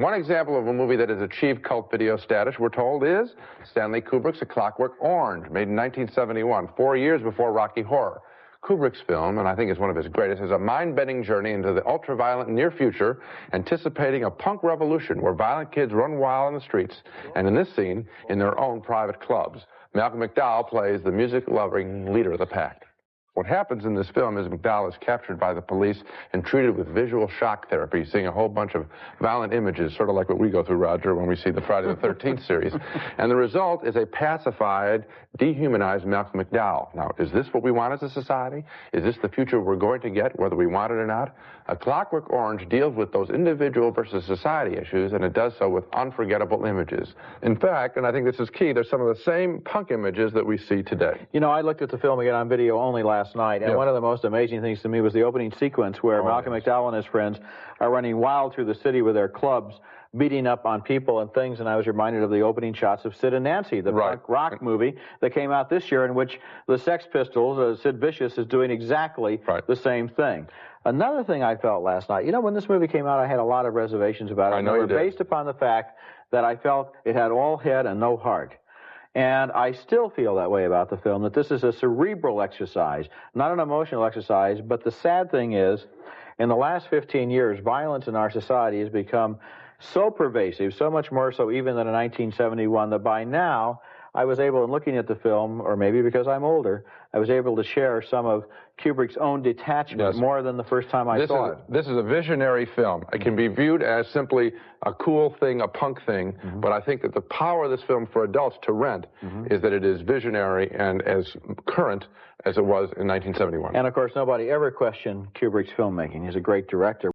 One example of a movie that has achieved cult video status, we're told, is Stanley Kubrick's A Clockwork Orange, made in 1971, 4 years before Rocky Horror. Kubrick's film, and I think it's one of his greatest, is a mind-bending journey into the ultra-violent near future, anticipating a punk revolution where violent kids run wild in the streets, and in this scene, in their own private clubs. Malcolm McDowell plays the music-loving leader of the pack. What happens in this film is McDowell is captured by the police and treated with visual shock therapy, seeing a whole bunch of violent images, sort of like what we go through, Roger, when we see the Friday the 13th series. And the result is a pacified, dehumanized Malcolm McDowell. Now, is this what we want as a society? Is this the future we're going to get, whether we want it or not? A Clockwork Orange deals with those individual versus society issues, and it does so with unforgettable images. In fact, and I think this is key, there's some of the same punk images that we see today. You know, I looked at the film again on video only last night, and one of the most amazing things to me was the opening sequence where Malcolm McDowell and his friends are running wild through the city with their clubs, beating up on people and things, and I was reminded of the opening shots of Sid and Nancy, the punk rock movie that came out this year, in which the Sex Pistols, Sid Vicious, is doing exactly the same thing. Another thing I felt last night, you know, when this movie came out, I had a lot of reservations about it. I know you did. Based upon the fact that I felt it had all head and no heart. And I still feel that way about the film, that this is a cerebral exercise, not an emotional exercise. But the sad thing is, in the last 15 years, violence in our society has become so pervasive, so much more so even than in 1971, that by now I was able, in looking at the film, or maybe because I'm older, I was able to share some of Kubrick's own detachment more than the first time I saw it. This is a visionary film. It can be viewed as simply a cool thing, a punk thing, but I think that the power of this film for adults to rent is that it is visionary and as current as it was in 1971. And of course, nobody ever questioned Kubrick's filmmaking. He's a great director.